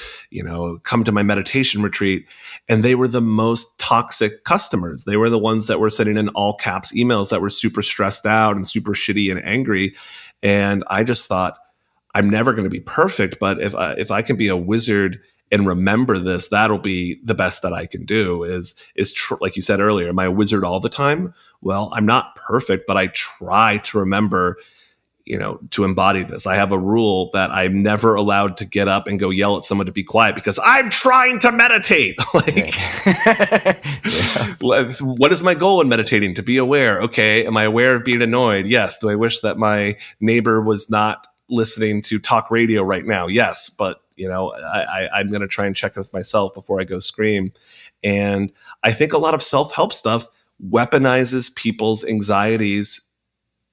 B: come to my meditation retreat. And they were the most toxic customers. They were the ones that were sending in all caps emails that were super stressed out and super shitty and angry. And I just thought, I'm never going to be perfect, but if I can be a wizard and remember this, that'll be the best that I can do like you said earlier, am I a wizard all the time? Well, I'm not perfect, but I try to remember, to embody this. I have a rule that I'm never allowed to get up and go yell at someone to be quiet because I'm trying to meditate. What is my goal in meditating? To be aware. Okay. Am I aware of being annoyed? Yes. Do I wish that my neighbor was not listening to talk radio right now? Yes. But I'm going to try and check with myself before I go scream. And I think a lot of self-help stuff weaponizes people's anxieties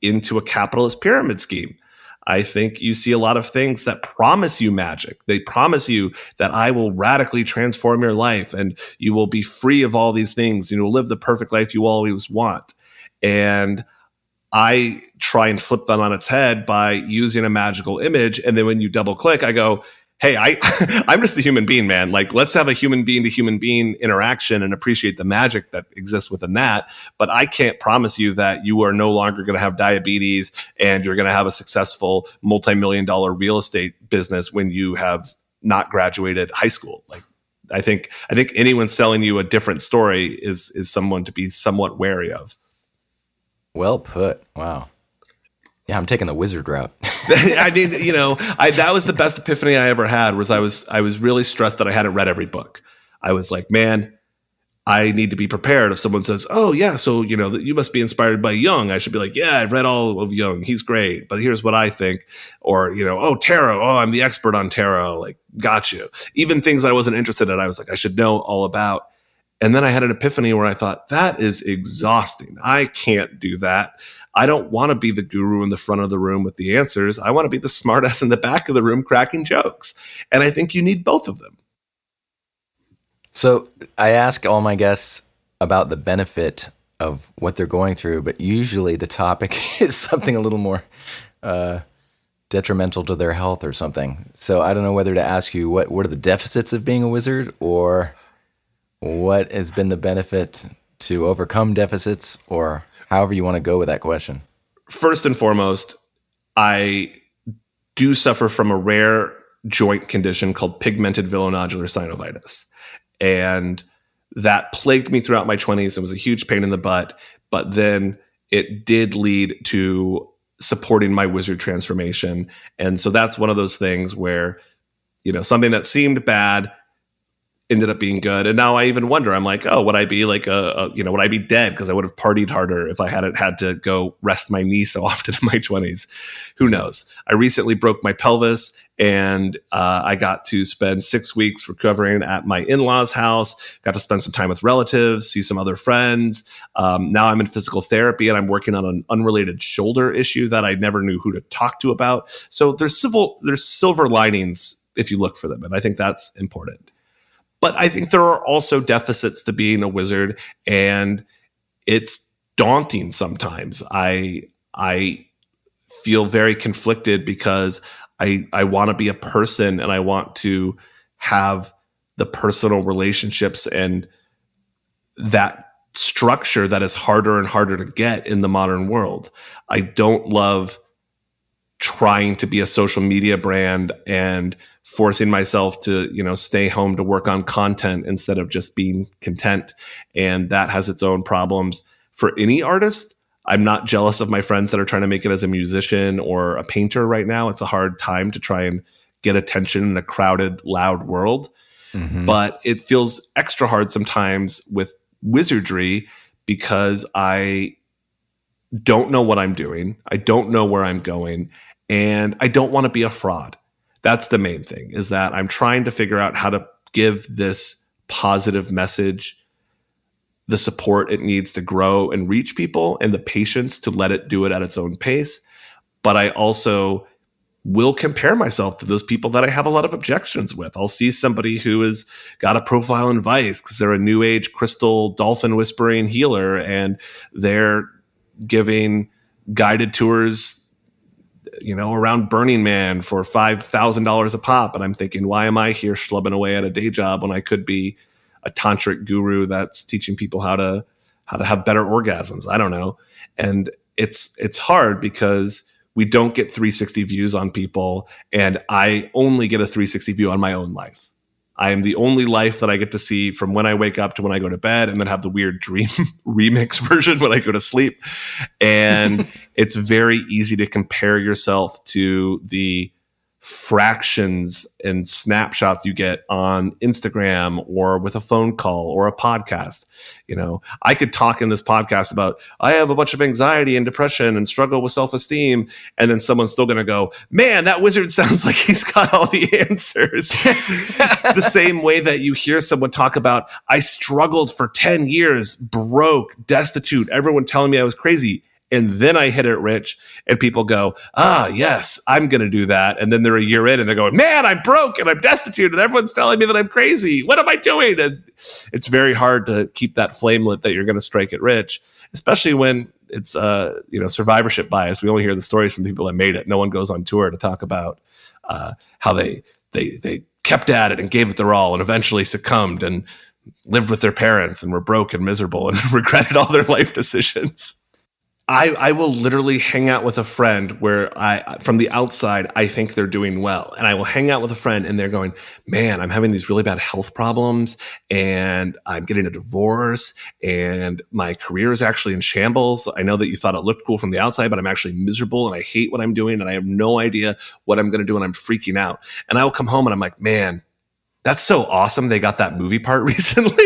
B: into a capitalist pyramid scheme. I think you see a lot of things that promise you magic. They promise you that I will radically transform your life and you will be free of all these things and you will live the perfect life you always want. And I try and flip them on its head by using a magical image. And then when you double click, I go, hey, I'm just a human being, man. Like, let's have a human being to human being interaction and appreciate the magic that exists within that. But I can't promise you that you are no longer going to have diabetes and you're going to have a successful multi-million-dollar real estate business when you have not graduated high school. Like, I think anyone selling you a different story is someone to be somewhat wary of.
A: Well put. Wow. Yeah, I'm taking the wizard route.
B: I mean, that was the best epiphany I ever had. Was I was really stressed that I hadn't read every book. I was like, man, I need to be prepared. If someone says, oh, yeah, so, you must be inspired by Jung, I should be like, yeah, I've read all of Jung. He's great. But here's what I think. Or, oh, tarot. Oh, I'm the expert on tarot. Like, got you. Even things that I wasn't interested in, I was like, I should know all about. And then I had an epiphany where I thought, that is exhausting. I can't do that. I don't want to be the guru in the front of the room with the answers. I want to be the smartass in the back of the room cracking jokes. And I think you need both of them.
A: So I ask all my guests about the benefit of what they're going through, but usually the topic is something a little more detrimental to their health or something. So I don't know whether to ask you what are the deficits of being a wizard, or what has been the benefit to overcome deficits, or however you want to go with that question.
B: First and foremost, I do suffer from a rare joint condition called pigmented villonodular synovitis. And that plagued me throughout my 20s. It was a huge pain in the butt, but then it did lead to supporting my wizard transformation. And so that's one of those things where, something that seemed bad ended up being good. And now I even wonder, I'm like, oh, would I be like would I be dead? Because I would have partied harder if I hadn't had to go rest my knee so often in my 20s. Who knows? I recently broke my pelvis, and I got to spend 6 weeks recovering at my in-laws' house, got to spend some time with relatives, see some other friends. Now I'm in physical therapy, and I'm working on an unrelated shoulder issue that I never knew who to talk to about. So there's silver linings if you look for them. And I think that's important. But I think there are also deficits to being a wizard, and it's daunting sometimes. I feel very conflicted because I want to be a person, and I want to have the personal relationships and that structure that is harder and harder to get in the modern world. I don't love trying to be a social media brand and forcing myself to, stay home to work on content instead of just being content. And that has its own problems for any artist. I'm not jealous of my friends that are trying to make it as a musician or a painter right now. It's a hard time to try and get attention in a crowded, loud world. Mm-hmm. But it feels extra hard sometimes with wizardry because I don't know what I'm doing. I don't know where I'm going. And I don't want to be a fraud. That's the main thing, is that I'm trying to figure out how to give this positive message the support it needs to grow and reach people, and the patience to let it do it at its own pace. But I also will compare myself to those people that I have a lot of objections with. I'll see somebody who has got a profile in Vice because they're a new age crystal dolphin whispering healer, and they're giving guided tours around Burning Man for $5,000 a pop. And I'm thinking, why am I here schlubbing away at a day job when I could be a tantric guru that's teaching people how to have better orgasms? I don't know. And it's hard because we don't get 360 views on people. And I only get a 360 view on my own life. I am the only life that I get to see from when I wake up to when I go to bed, and then have the weird dream remix version when I go to sleep. And it's very easy to compare yourself to the fractions and snapshots you get on Instagram or with a phone call or a podcast. I could talk in this podcast about, I have a bunch of anxiety and depression and struggle with self-esteem. And then someone's still going to go, man, that wizard sounds like he's got all the answers. The same way that you hear someone talk about, I struggled for 10 years, broke, destitute, everyone telling me I was crazy. And then I hit it rich, and people go, yes, I'm going to do that. And then they're a year in and they're going, man, I'm broke and I'm destitute and everyone's telling me that I'm crazy. What am I doing? And it's very hard to keep that flame lit that you're going to strike it rich, especially when it's, survivorship bias. We only hear the stories from people that made it. No one goes on tour to talk about how they kept at it and gave it their all and eventually succumbed and lived with their parents and were broke and miserable and regretted all their life decisions. I will literally hang out with a friend where from the outside, I think they're doing well. And I will hang out with a friend and they're going, man, I'm having these really bad health problems and I'm getting a divorce and my career is actually in shambles. I know that you thought it looked cool from the outside, but I'm actually miserable and I hate what I'm doing and I have no idea what I'm going to do and I'm freaking out. And I will come home and I'm like, man, That's so awesome. They got that movie part recently.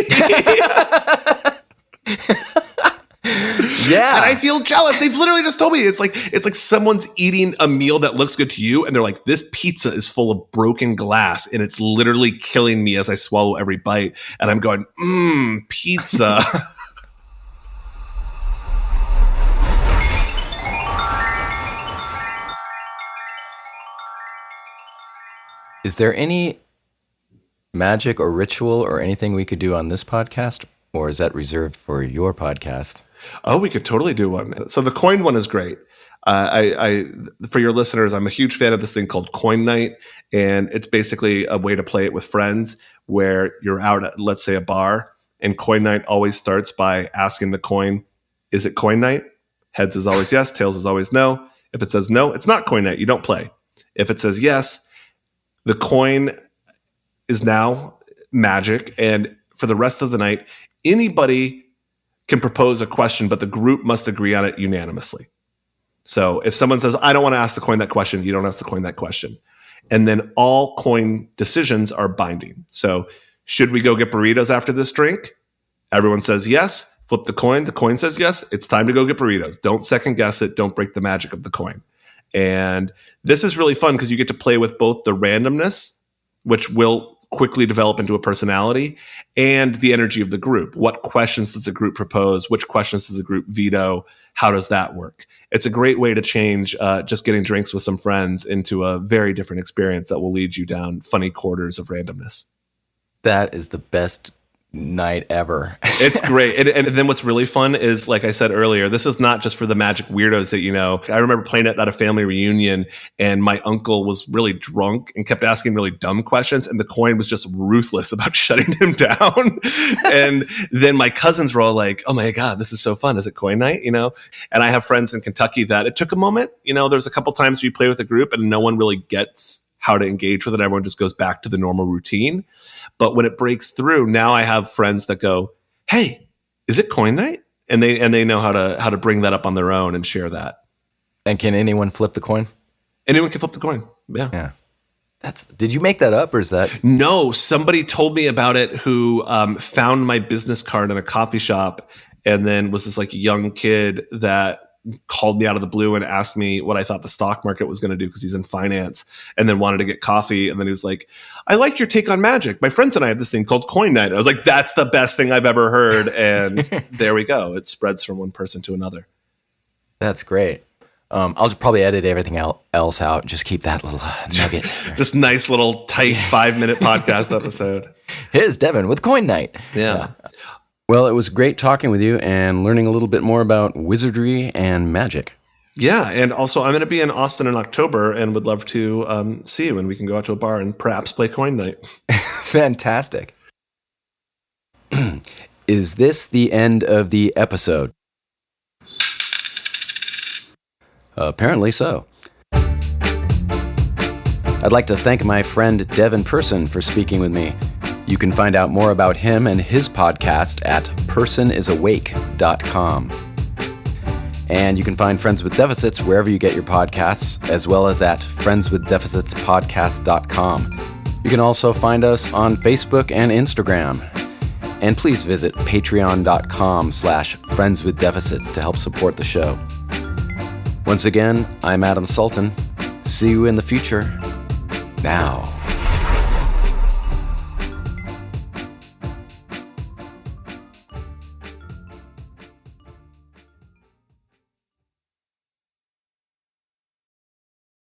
A: Yeah.
B: And I feel jealous. They've literally just told me it's like someone's eating a meal that looks good to you, and they're like, this pizza is full of broken glass, and it's literally killing me as I swallow every bite. And I'm going, pizza.
A: Is there any magic or ritual or anything we could do on this podcast, or is that reserved for your podcast?
B: Oh, we could totally do one. So the coin one is great. I for your listeners, I'm a huge fan of this thing called Coin Night, and it's basically a way to play it with friends where you're out at, let's say, a bar, and Coin Night always starts by asking the coin, is it coin night? Heads is always yes, tails is always no. If it says no, it's not coin night, you don't play. If it says yes, the coin is now magic, and for the rest of the night, anybody can propose a question, but the group must agree on it unanimously. So if someone says, I don't want to ask the coin that question, you don't ask the coin that question. And then all coin decisions are binding. So should we go get burritos after this drink? Everyone says yes. Flip the coin says yes. It's time to go get burritos. Don't second guess it. Don't break the magic of the coin. And this is really fun because you get to play with both the randomness, which will quickly develop into a personality, and the energy of the group. What questions does the group propose? Which questions does the group veto? How does that work? It's a great way to change just getting drinks with some friends into a very different experience that will lead you down funny quarters of randomness.
A: That is the best night ever.
B: It's great. And then what's really fun is, like I said earlier, this is not just for the magic weirdos that you know. I remember playing it at a family reunion, and my uncle was really drunk and kept asking really dumb questions, and the coin was just ruthless about shutting him down. And then my cousins were all like, oh my God, this is so fun. Is it coin night? You know? And I have friends in Kentucky that it took a moment. You know, there's a couple times we play with a group and no one really gets how to engage with it. Everyone just goes back to the normal routine. But when it breaks through, now I have friends that go, hey, is it coin night? And they know how to bring that up on their own and share that.
A: And can anyone flip the coin?
B: Anyone can flip the coin. Yeah.
A: Did you make that up, or is that?
B: No, somebody told me about it who found my business card in a coffee shop, and then was this like young kid that called me out of the blue and asked me what I thought the stock market was going to do because he's in finance, and then wanted to get coffee. And then he was like, I like your take on magic. My friends and I have this thing called Coin Night. I was like, that's the best thing I've ever heard. And there we go. It spreads from one person to another.
A: That's great. I'll probably edit everything else out and just keep that little nugget.
B: This nice little tight 5-minute podcast episode.
A: Here's Devin with Coin Night.
B: Yeah.
A: Well, it was great talking with you and learning a little bit more about wizardry and magic.
B: Yeah, and also I'm going to be in Austin in October and would love to see you, and we can go out to a bar and perhaps play Coin Night.
A: Fantastic. Is this the end of the episode? Apparently so. I'd like to thank my friend Devin Person for speaking with me. You can find out more about him and his podcast at personisawake.com. And you can find Friends with Deficits wherever you get your podcasts, as well as at friendswithdeficitspodcast.com. You can also find us on Facebook and Instagram. And please visit patreon.com/friendswithdeficits to help support the show. Once again, I'm Adam Sultan. See you in the future. Now.